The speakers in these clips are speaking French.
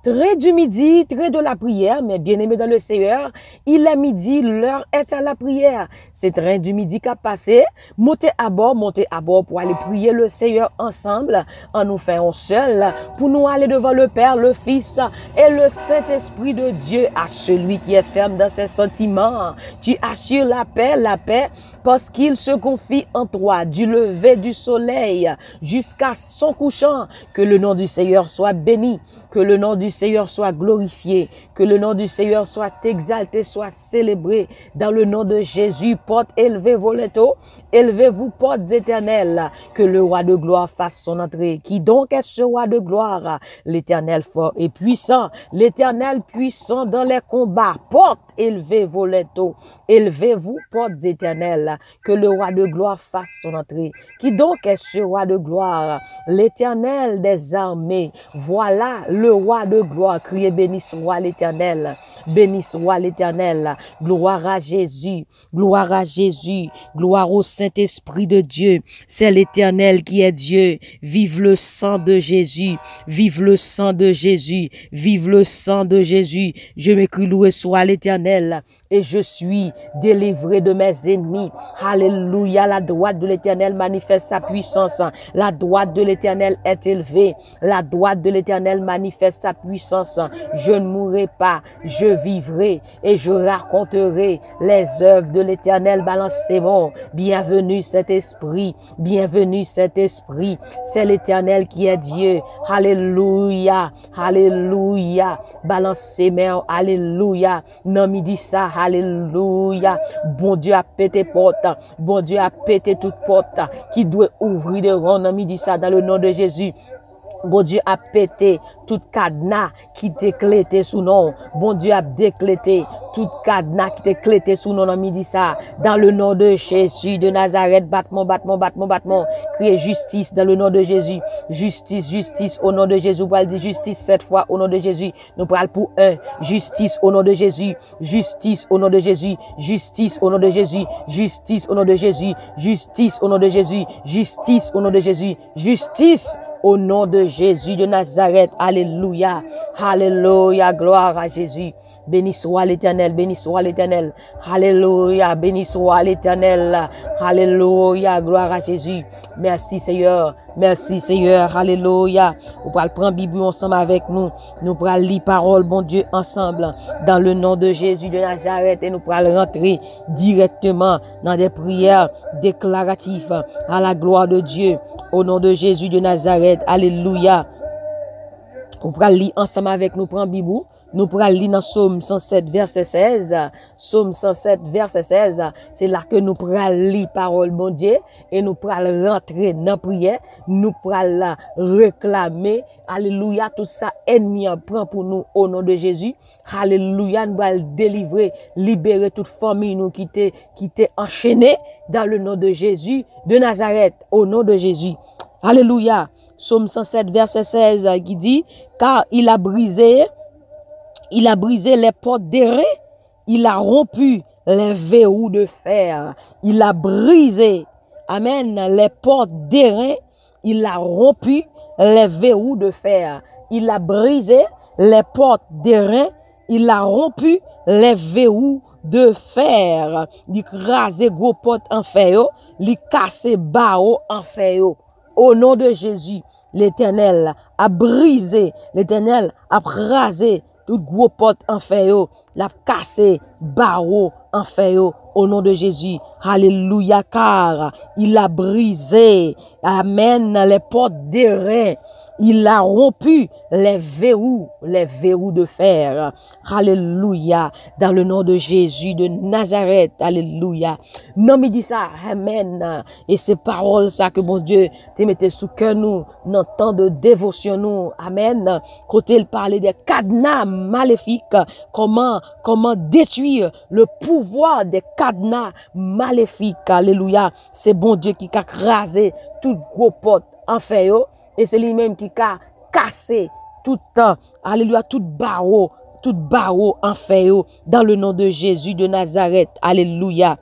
Très du midi, très de la prière, mais bien aimé dans le Seigneur, il est midi, l'heure est à la prière. C'est train du midi qui a passé. Montez à bord pour aller prier le Seigneur ensemble, en nous faisant seul, pour nous aller devant le Père, le Fils et le Saint-Esprit de Dieu, à celui qui est ferme dans ses sentiments. Tu assures la paix, parce qu'il se confie en toi, du lever du soleil jusqu'à son couchant. Que le nom du Seigneur soit béni, que le nom du Seigneur soit glorifié, que le nom du Seigneur soit exalté, soit célébré. Dans le nom de Jésus, porte élevez vos lettres, élevez-vous portes éternelles, que le roi de gloire fasse son entrée. Qui donc est ce roi de gloire? L'Éternel fort et puissant, l'Éternel puissant dans les combats. Porte élevez vos lettres, élevez-vous portes éternelles, que le roi de gloire fasse son entrée. Qui donc est ce roi de gloire? L'Éternel des armées. Voilà le roi de gloire. Criez béni soit l'Éternel. Béni soit l'Éternel. Gloire à Jésus. Gloire à Jésus. Gloire au Saint-Esprit de Dieu. C'est l'Éternel qui est Dieu. Vive le sang de Jésus. Vive le sang de Jésus. Vive le sang de Jésus. Je m'écris loué soit l'Éternel. Et je suis délivré de mes ennemis. Alléluia. La droite de l'Éternel manifeste sa puissance. La droite de l'Éternel est élevée. La droite de l'Éternel manifeste sa puissance. Je ne mourrai pas, je vivrai et je raconterai les œuvres de l'Éternel. Balancez-moi. Bienvenue Saint-Esprit. Bienvenue Saint-Esprit. C'est l'Éternel qui est Dieu. Alléluia. Alléluia. Balancez-moi. Alléluia. Non, midi ça. Alléluia. Bon Dieu a pété porte. Bon Dieu a pété toute porte qui doit ouvrir de rond. Non, midi ça dans le nom de Jésus. Bon Dieu a pété tout cadenas qui t'éclatait sous nom. Bon Dieu a déclété tout cadenas qui t'éclatait sous nom. Midi ça. Dans le nom de Jésus de Nazareth. Battement. Criez justice dans le nom de Jésus. Justice au nom de Jésus. Pour dire justice 7 fois au nom de Jésus. Nous parlons pour un. Justice au nom de Jésus. Justice au nom de Jésus. Justice au nom de Jésus. Justice au nom de Jésus. Justice au nom de Jésus. Justice au nom de Jésus. Justice au nom de Jésus de Nazareth. Alléluia. Alléluia. Gloire à Jésus. Béni soit l'Éternel. Béni soit l'Éternel. Alléluia. Béni soit l'Éternel. Alléluia. Gloire à Jésus. Merci Seigneur. Merci Seigneur. Alléluia. Vous pourrez prendre Bible ensemble avec nous. Nous pourrons lire parole, bon Dieu, ensemble. Dans le nom de Jésus de Nazareth. Et nous pourrons rentrer directement dans des prières déclaratives à la gloire de Dieu. Au nom de Jésus de Nazareth. Alléluia. Vous pourrez lire ensemble avec nous. Prendre Bible. Nous pourrons lire dans Psaume 107, verset 16. Psaume 107, verset 16. C'est là que nous pourrons lire parole, bon Dieu, et nous pourrons rentrer dans la prière. Nous pourrons réclamer, alléluia, tout ça, ennemi prend pour nous au nom de Jésus. Alléluia, nous allons délivrer, libérer toute famille nous qui t'est enchaînée dans le nom de Jésus de Nazareth, au nom de Jésus. Alléluia. Psaume 107, verset 16, qui dit, car il a brisé les portes d'airain, il a rompu les verrous de fer, il a brisé, amen, les portes d'airain, il a rompu les verrous de fer, il a brisé les portes d'airain, il a rompu les verrous de fer, il crase gros portes en fer, il casse barreaux en fer. Au nom de Jésus, l'Éternel a brisé, l'Éternel a rasé tout gros porte en fer, l'a cassé barreau en fer, au nom de Jésus. Alléluia, car il a brisé, amen, les portes d'airain. Il a rompu les verrous de fer. Alléluia, dans le nom de Jésus de Nazareth. Alléluia. Non, mais dit ça, amen. Et c'est paroles ça que bon Dieu te mette sous cœur nous, dans temps de dévotion nous. Amen. Côté il parlait des cadenas maléfiques, comment détruire le pouvoir des cadenas maléfiques. Alléluia. C'est bon Dieu qui a crasé tout gros porte en fer. Et c'est lui-même qui a cassé tout temps, alléluia, tout barreau en fer, dans le nom de Jésus de Nazareth, alléluia.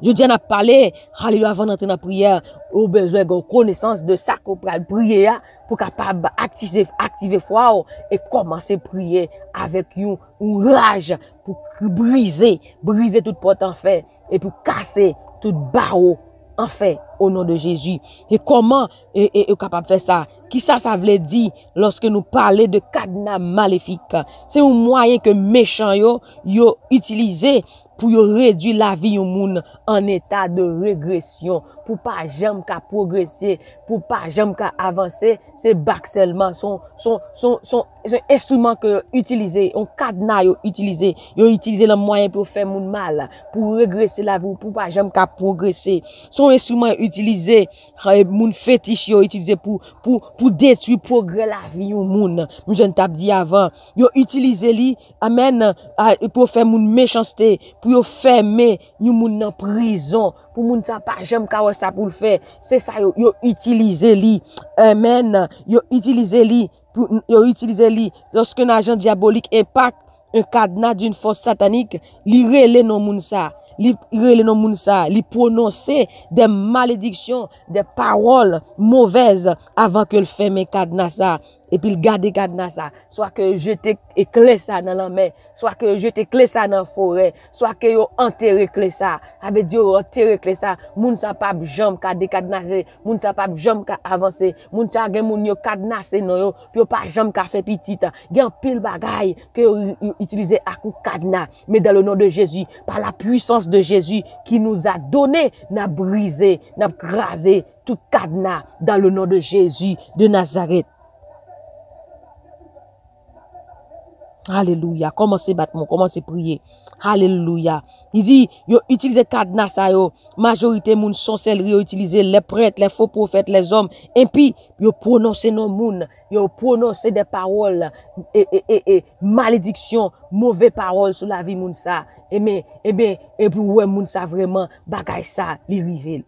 Je dis à parler, alléluia, avant d'entrer dans la prière, au besoin de connaissance de ça qu'on peut prier, pour capable activer foi et commencer à prier avec une rage pour briser toute porte en fait et pour casser toute barreau en fait au nom de Jésus. Et comment est capable de faire ça? Qui ça veut dire lorsque nous parlons de cadenas maléfique? C'est un moyen que méchant yo utilisé pour réduire la vie au monde en état de régression, pour pas jamais qu'à progresser, pour pas jamais qu'à avancer. C'est bac seulement son instrument que utilisé, un cadenas utilisé le moyen pour faire moun mal, pour régresser la vie, pour pas jamais qu'à progresser. Son instrument utilisé, moun fétiche utilisé pour détruire progrès la vie au monde. Je ne t'ai dit avant, yo utilisé li, amen, pour faire moun méchanceté, pour yo fermer yon moun en prison, pour moun sa pas jamais ka ça pour le faire. C'est ça yo utilisé li, amen, yo utilisé li lorsque un agent diabolique impacte un cadenas d'une force satanique, li relè non moun sa. Li prononcer des malédictions, des paroles mauvaises avant que le ferme cadenas ça. Et puis il garde cadenas ça. Soit que jeter clé ça dans la mer, soit que jeter clé ça dans la forêt, soit que yo enterrer clé ça. Avec Dieu enterrer clé ça, moun sa pas jambe ka décadenasser, moun sa pas jambe ka avancer, moun sa gen moun yo cadenasser non yo, puis yo pas jambe ka faire petite. Gen pile bagay que yo utiliser à coup cadenas, mais dans le nom de Jésus, par la puissance de Jésus qui nous a donné, n'a brisé, n'a crasé tout cadenas dans le nom de Jésus de Nazareth. Alléluia. Commencez battement, commencez prier. Alléluia. Il dit, yo utilisez cadenas ça yo. Majorité moun sorcellerie yo utilisé les prêtres, les faux prophètes, les hommes. Et puis, yo prononcé non moun, yo prononcé des paroles et malédiction, mauvaises paroles sur la vie moun ça. Et pour ouais moun ça vraiment bagay ça li rive.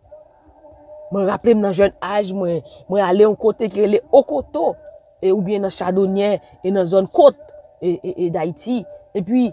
Moi rappelle dans jeune âge, moi aller un côté qui est au coteau et ou bien dans Chardonnier et dans zone côte et d'Haïti. Et puis,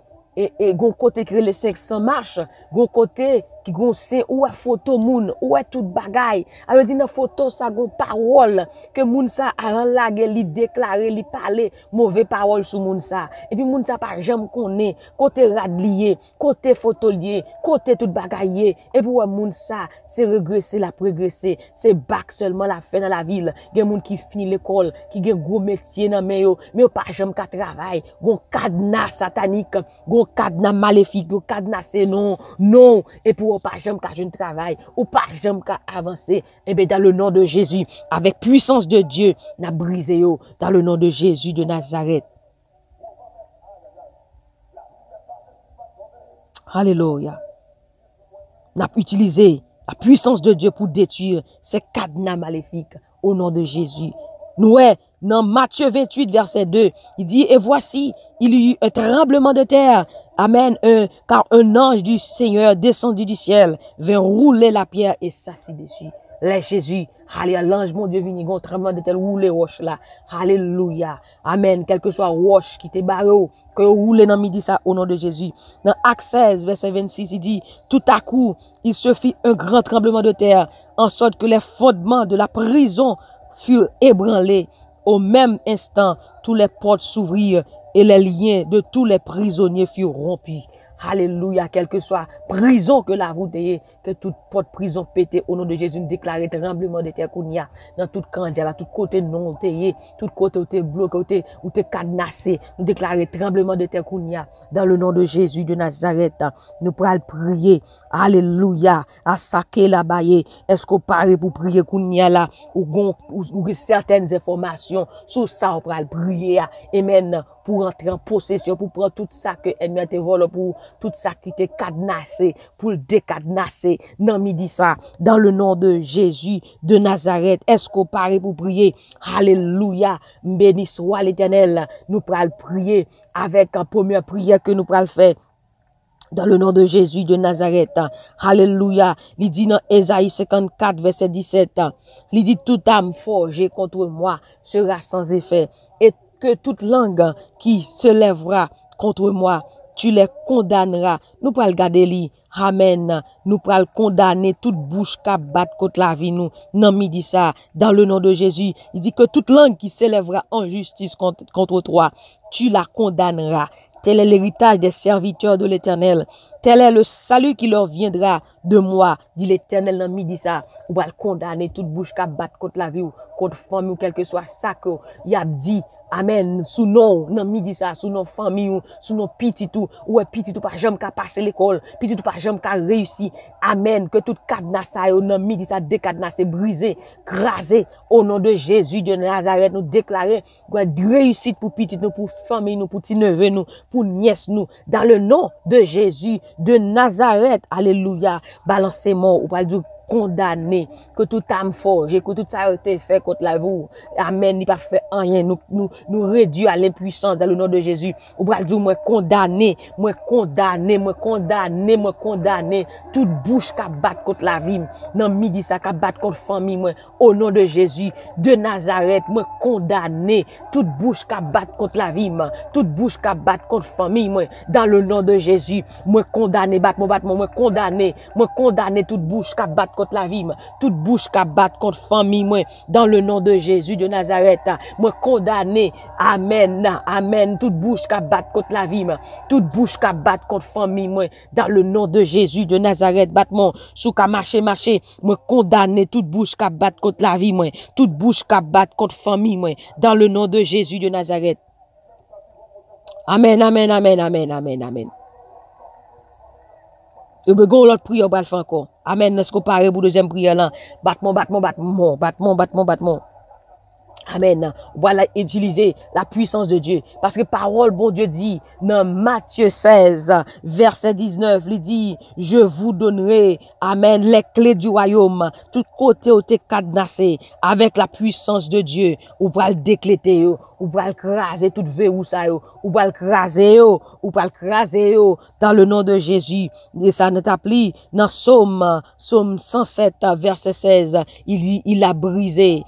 gon côté qui les 500 marches, gon côté qui gon c'est ou est photo moun, ou est tout bagay. Alors dit dans photo ça gon parole que moun ça a enlagué, li déclarer, li parler mauvais parole sur moun ça. Et puis moun ça pas jamais connaît côté radlié, côté photo lié, côté tout bagay. Et puis moun ça c'est régresser la progresser, c'est bac seulement la fin dans la ville. Gen moun qui finit l'école, qui gen gros métier dans mais yo pas jamais ka travail, gon cadenas satanique, gon cadenas maléfique, gon cadenas non et pour pas jamais qu'à un travail ou pas jamais qu'à avancer. Et bien dans le nom de Jésus, avec puissance de Dieu, n'a brisé yo dans le nom de Jésus de Nazareth. Alléluia. N'a utilisé la puissance de Dieu pour détruire ces cadenas maléfiques au nom de Jésus. Nous, dans Matthieu 28, verset 2, il dit, et voici, il y eut un tremblement de terre. Amen. Car un ange du Seigneur descendit du ciel, vint rouler la pierre et s'assit dessus. Là, Jésus, alléluia, l'ange, mon Dieu, vini, gon tremblement de terre, rouler roche là. Alléluia. Amen. Quel que soit roche qui te barre, que roule dans midi ça au nom de Jésus. Dans Acte 16, verset 26, il dit, tout à coup, il se fit un grand tremblement de terre, en sorte que les fondements de la prison furent ébranlés. Au même instant, tous les portes s'ouvrirent et les liens de tous les prisonniers furent rompus. Alléluia, quelle que soit prison que la route est, que toute porte prison pété au nom de Jésus, nous déclarer tremblement de terre qu'on y a dans tout candidat, tout côté non t'es, tout côté où t'es bloqué, où t'es cadenassé, nous déclarer tremblement de terre qu'on y a dans le nom de Jésus de Nazareth. Nous pourrons prier. Alléluia, à saquer la baille. Est-ce qu'on parle pour prier qu'on y a là, ou certaines informations sur ça, on pourra prier. Amen. Pour entrer en possession, pour prendre tout ça que ennemi te vole, pour tout ça qui te cadenassé, pour le décadenasser. Non, midi ça, dans le nom de Jésus de Nazareth. Est-ce qu'on parle pour prier? Alléluia. Béni soit l'Éternel. Nous pourrons prier avec la première prière que nous pourrons faire. Dans le nom de Jésus de Nazareth. Alléluia. Il dit dans Ésaïe 54, verset 17. Il dit, toute âme forgée contre moi sera sans effet. Et que toute langue qui se lèvera contre moi, tu les condamneras. Nous pourrons regarder li. Amen. Nous pral condamner toute bouche qui bat contre la vie nous. Non, midi ça, dans le nom de Jésus. Il dit que toute langue qui s'élèvera en justice contre toi, tu la condamneras. Tel est l'héritage des serviteurs de l'Éternel. Tel est le salut qui leur viendra de moi, dit l'Éternel dans midi ça. Ou va condamner toute bouche qui bat contre la vie ou contre famille ou quel que soit ça que y a dit. Amen. Sous non, non midi ça, sous nos familles ou sous nos petits tout, ou petit tout pas jamais qu'à passer l'école, petit tout pas jamais qu'à réussir. Amen. Que tout cadenas ça non midi ça décadenassé, brisé, crasé au nom de Jésus de Nazareth nous déclarer réussite pour petit nous, pour famille nous, pour petit neveu nous, pour nièce nous dans le nom de Jésus de Nazareth. Alléluia. Balancez-moi ou pas du condamné, que tout âme forgée, que tout ça a été fait contre la vie. Amen, il pas fait rien, nous réduit à l'impuissance dans le nom de Jésus. Ou bral dire, moi condamné, toute bouche qui bat contre la vie, non midi ça qui bat contre famille, moi, au nom de Jésus de Nazareth, moi condamné, toute bouche qui bat contre la vie, toute bouche qui bat contre famille, moi, dans le nom de Jésus, moi condamné, moi condamné toute bouche qui bat contre la vie, toute bouche qui bat contre famille, moi, dans le nom de Jésus de Nazareth, moi condamné, amen, amen, toute bouche qui bat contre la vie, toute bouche qui bat contre famille, moi, dans le nom de Jésus de Nazareth, battement, sous ka marcher, moi condamné, toute bouche qui bat contre la vie, moi, toute bouche qui bat contre famille, moi, dans le nom de Jésus de Nazareth. Amen, amen, amen, amen, amen, amen. Et bien, l'autre prière, on va le faire encore. Amen. Est-ce qu'on parle pour deuxième prière là? Battement. Amen. Voilà, utiliser la puissance de Dieu. Parce que parole, bon Dieu dit, dans Matthieu 16, verset 19, il dit, je vous donnerai, amen, les clés du royaume. Tout côté où t'es cadenassé, avec la puissance de Dieu, ou pour le décléter, ou pour le craser tout verrou ça, ou pour le craser, dans le nom de Jésus. Et ça n'est appelé dans Psaume 107, verset 16. Il dit, il a brisé.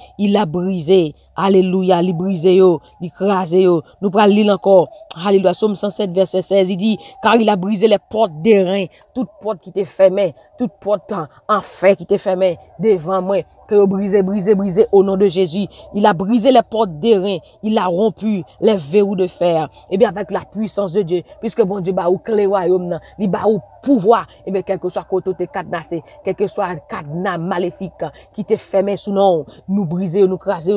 Alléluia, il brisé yo, il crasé yo. Nous prenons l'île encore. Alléluia, Psaume 107, verset 16. Il dit, car il a brisé les portes des reins, toute porte qui était fermée, toute porte en fer qui était fermée devant moi, que brisé au nom de Jésus. Il a brisé les portes des reins, il a rompu les verrous de fer. Et bien avec la puissance de Dieu, puisque bon Dieu ba ou clé royaume, il ba ou pouvoir, et bien quel que soit côté t'es cadenassé, quel que soit cadenas maléfique qui t'est fermé sous nous briser, nous craser,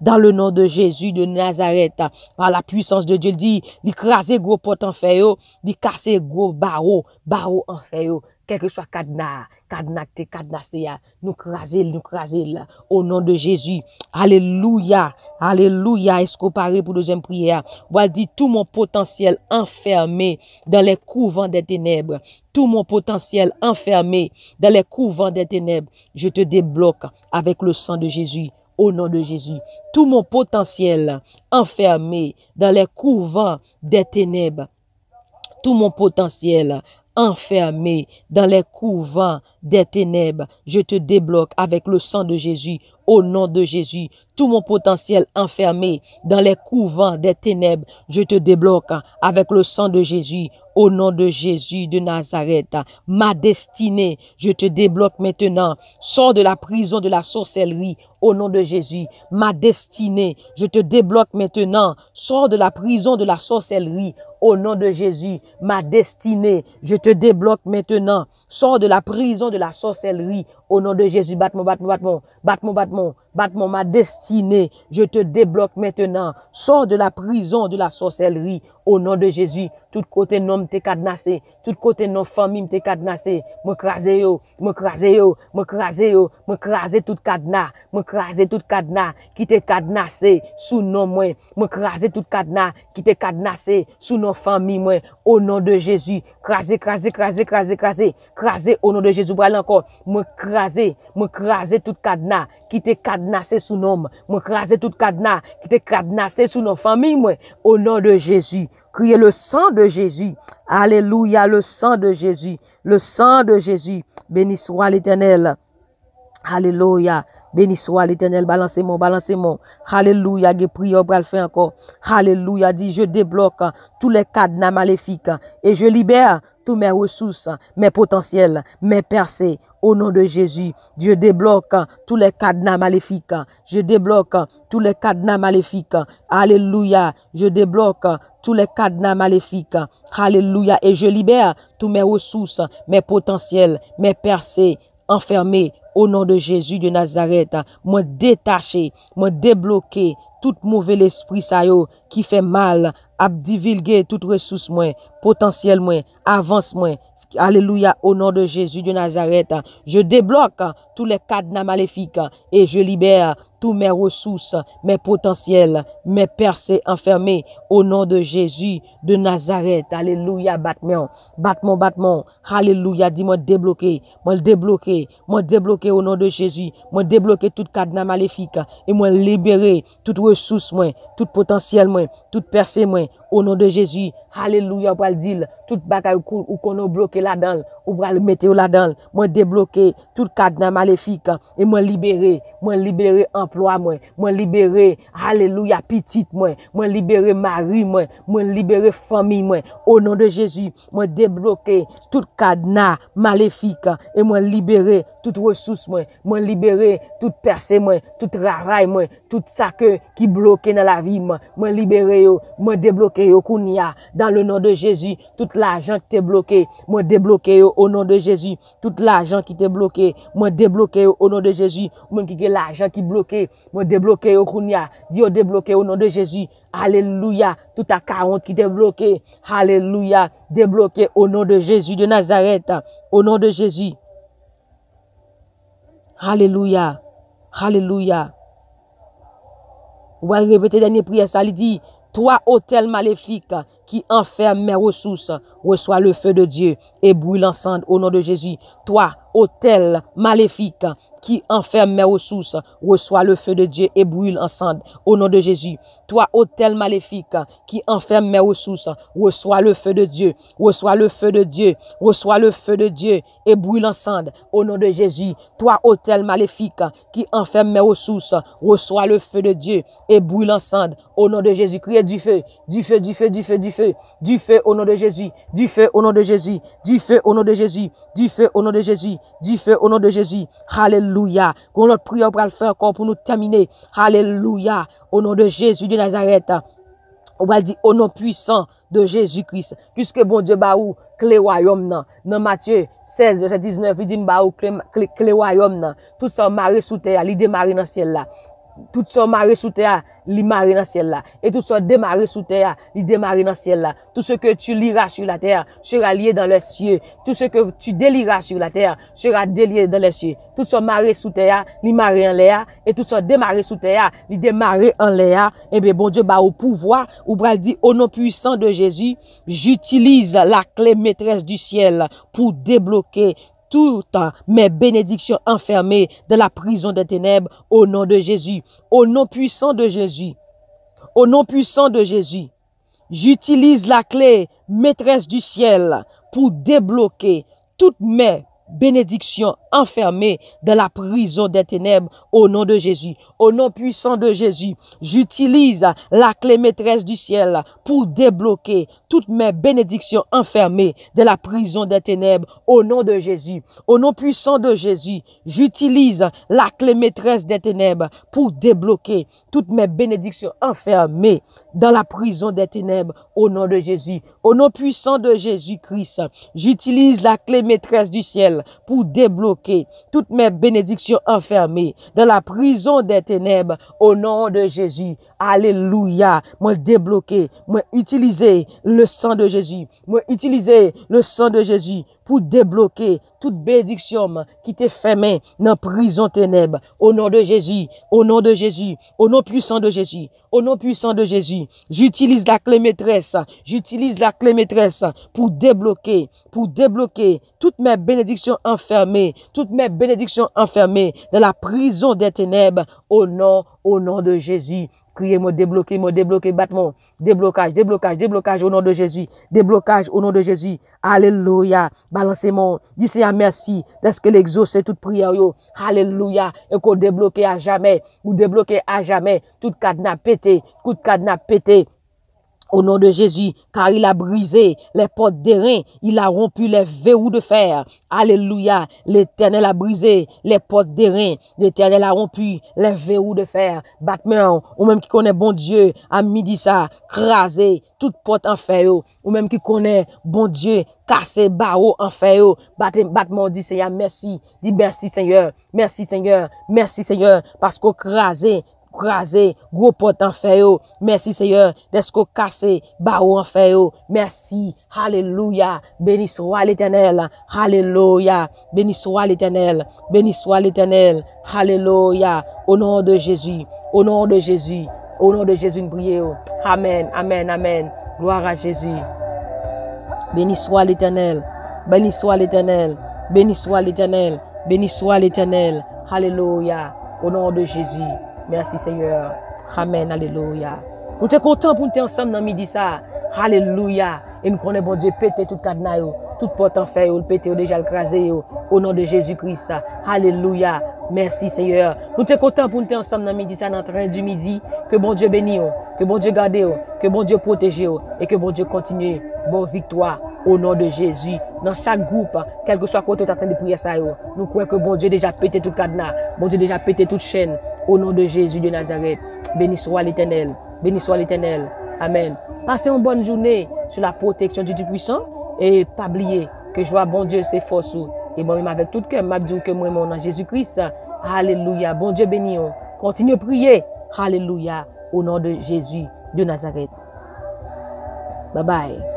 dans le nom de Jésus de Nazareth, par la puissance de Dieu, il dit, il craser gros porte en fer, il casser gros barreau en fer, quel que soit cadenas nous craser, au nom de Jésus. Alléluia. Est-ce qu'on parle pour deuxième prière? On dit tout mon potentiel enfermé dans les couvents des ténèbres. Tout mon potentiel enfermé dans les couvents des ténèbres, je te débloque avec le sang de Jésus. Au nom de Jésus, tout mon potentiel enfermé dans les couvents des ténèbres, tout mon potentiel enfermé dans les couvents des ténèbres, je te débloque avec le sang de Jésus. Au nom de Jésus, tout mon potentiel enfermé dans les couvents des ténèbres, je te débloque avec le sang de Jésus. Au nom de Jésus de Nazareth, ma destinée, je te débloque maintenant. Sors de la prison de la sorcellerie. Au nom de Jésus, ma destinée, je te débloque maintenant. Sors de la prison de la sorcellerie. Au nom de Jésus, ma destinée, je te débloque maintenant. Sors de la prison de la sorcellerie. Au nom de Jésus, battement, ma destinée, je te débloque maintenant. Sors de la prison de la sorcellerie. Au nom de Jésus, tout côté nom t'es cadenassé, tout côté non famille t'es cadenassé. Me craser tout cadenas, qui t'es cadenassé sous nom moi. Me craser tout cadenas qui t'es cadenassé sous nos familles moi. Au nom de Jésus, craser au nom de Jésus. Voilà encore, me craser tout cadenas qui t'es cadenassé sous nom. Me craser tout cadenas qui t'es cadenassé sous nos familles moi. Au nom de Jésus. Criez le sang de Jésus. Alléluia, le sang de Jésus. Le sang de Jésus. Béni soit l'Éternel. Alléluia. Béni soit l'Éternel. Balancez-moi. Alléluia. Je prie, on va le faire encore. Alléluia. Dit, je débloque tous les cadenas maléfiques et je libère toutes mes ressources, mes potentiels, mes percées. Au nom de Jésus, Dieu débloque tous les cadenas maléfiques. Je débloque tous les cadenas maléfiques. Alléluia. Je débloque tous les cadenas maléfiques. Alléluia. Et je libère tous mes ressources, mes potentiels, mes percées enfermés. Au nom de Jésus de Nazareth, moi détaché, moi débloqué tout mauvais esprit ça yo qui fait mal, à divulguer toute ressource moi, potentiel moi, avance moi. Alléluia, au nom de Jésus de Nazareth, je débloque tous les cadenas maléfiques et je libère tous mes ressources, mes potentiels, mes percées enfermées au nom de Jésus de Nazareth. Alléluia, battement, battement, battement. Alléluia, dis-moi débloquer, moi débloquer au nom de Jésus, moi débloquer toute cadenas maléfique et moi libérer toute ressource moi, tout potentiel moi, toute percée moi au nom de Jésus. Alléluia, pour le dire, toute bagaille ou qu'on a bloqué là-dedans, ou pour le mettre là-dedans, moi débloquer tout cadenas maléfique et moi libérer emploi moi libérer, alléluia, petite moi libérer mari moi libérer famille moi, au nom de Jésus, moi débloquer tout cadenas maléfique et moi libérer toute ressource moi libérer toute percée tout travail tout ça qui bloqué dans la vie moi libérer moi débloquer kounia dans le nom de Jésus, tout l'argent qui t'est bloqué, moi débloquer au nom de Jésus, tout l'argent qui t'est bloqué, moi débloquer au nom de Jésus, même qui l'argent qui bloqué, moi débloquer au kounia, Dieu débloquer au nom de Jésus. Alléluia, tout à 40 qui t'est bloqué. Alléluia, débloqué au nom de Jésus de Nazareth, au nom de Jésus. Alléluia. Alléluia. On va répéter dernière prière, ça lui dit, toi, autel maléfique qui enferme mes ressources, reçois le feu de Dieu et brûle ensemble au nom de Jésus. Toi, autel maléfique qui enferme mes ressources, reçois le feu de Dieu et brûle ensemble au nom de Jésus. Toi, autel maléfique qui enferme mes ressources, reçois le feu de Dieu, reçois le feu de Dieu, reçois le feu de Dieu et brûle ensemble au nom de Jésus. Toi, autel maléfique qui enferme mes ressources, reçois le feu de Dieu et brûle ensemble au nom de Jésus. Criez du feu, du feu, du feu, du feu, du feu, du feu au nom de Jésus, du feu au nom de Jésus, du feu au nom de Jésus, du feu au nom de Jésus, du feu au nom de Jésus. Alléluia. Qu'on notre prière pour le faire encore pour nous terminer. Alléluia. Au nom de Jésus de Nazareth. On va dire au nom puissant de Jésus-Christ. Puisque bon Dieu ba ou clé royaume nan. Dans Matthieu 16 verset 19, il dit ba ou clé royaume nan. Tout ça maré sous terre, li démarré dans ciel là. Tout ça maré sous terre, li maré dans ciel là. Et tout ça démarré sous terre, li démarré dans ciel là. Tout ce que tu liras sur la terre sera lié dans les cieux. Tout ce que tu délieras sur la terre sera délié dans les cieux. Tout ça maré sous terre, li maré en l'air. Et tout ça démarré sous terre, li démarré en l'air. Et bien bon Dieu, bah au pouvoir, ou bral dit au nom puissant de Jésus, j'utilise la clé maîtresse du ciel pour débloquer toutes mes bénédictions enfermées de la prison des ténèbres au nom de Jésus. Au nom puissant de Jésus. Au nom puissant de Jésus. J'utilise la clé maîtresse du ciel pour débloquer toutes mes bénédictions enfermées de la prison des ténèbres au nom de Jésus. Au nom puissant de Jésus, j'utilise la clé maîtresse du ciel pour débloquer toutes mes bénédictions enfermées de la prison des ténèbres au nom de Jésus. Au nom puissant de Jésus, j'utilise la clé maîtresse des ténèbres pour débloquer toutes mes bénédictions enfermées dans la prison des ténèbres au nom de Jésus. Au nom puissant de Jésus-Christ, j'utilise la clé maîtresse du ciel pour débloquer toutes mes bénédictions enfermées dans la prison des ténèbres au nom de Jésus. Alléluia. Moi débloquer, moi utiliser le sang de Jésus. Moi utiliser le sang de Jésus pour débloquer toute bénédiction qui t'est fermée dans la prison ténèbres au nom de Jésus. Au nom de Jésus. Au nom puissant de Jésus. Au nom puissant de Jésus. J'utilise la clé maîtresse. J'utilise la clé maîtresse pour débloquer toutes mes bénédictions enfermées, toutes mes bénédictions enfermées dans la prison des ténèbres au nom de Jésus. Criez, moi débloquer, battement, déblocage au nom de Jésus, déblocage au nom de Jésus. Alléluia. Balancez-moi. Dis Seigneur merci parce que l'exaucer toute prière yo. Alléluia. Et qu'on débloque à jamais, ou débloquer à jamais toute cadenas pété, toute cadenas pété. Au nom de Jésus, car il a brisé les portes d'airain, il a rompu les verrous de fer. Alléluia. L'Éternel a brisé les portes d'airain, l'Éternel a rompu les verrous de fer. Batman, ou même qui connaît bon Dieu, à midi ça, craser toute porte en fer, ou même qui connaît bon Dieu, casser barreau en fer. Batman dit Seigneur, merci. Dit merci Seigneur, merci Seigneur, merci Seigneur, parce qu'au crasé, gros porte en fer. Merci Seigneur, d'être cassé, barreau en fer. Merci, alléluia. Béni soit l'Éternel, alléluia. Béni soit l'Éternel, béni soit l'Éternel, alléluia. Au nom de Jésus, au nom de Jésus, au nom de Jésus, nous prions. Amen, amen, amen. Gloire à Jésus. Béni soit l'Éternel, béni soit l'Éternel, béni soit l'Éternel, béni soit l'Éternel, alléluia. Au nom de Jésus. Merci Seigneur. Amen. Alléluia. Nous sommes contents pour nous être ensemble dans midi ça. Alléluia. Et nous connaissons bon Dieu péter tout cadenas, toute porte en fer, le péter déjà le craser au nom de Jésus-Christ. Alléluia. Merci Seigneur. Nous sommes contents pour nous être ensemble dans midi ça, dans le train du midi. Que bon Dieu bénisse, que bon Dieu garde, que bon Dieu protège et que bon Dieu continue. Bonne victoire au nom de Jésus. Dans chaque groupe, quel que soit côté en train de prier ça, nous croyons que bon Dieu déjà pété tout cadenas, bon Dieu déjà pété toute chaîne. Au nom de Jésus de Nazareth, béni soit l'Éternel, béni soit l'Éternel. Amen. Passez une bonne journée sur la protection du Dieu puissant et pas oublier que je vois bon Dieu c'est force et moi-même avec tout cœur, m'a dit que moi mon nom Jésus-Christ. Alléluia. Bon Dieu béni. Continue à prier. Alléluia. Au nom de Jésus de Nazareth. Bye bye.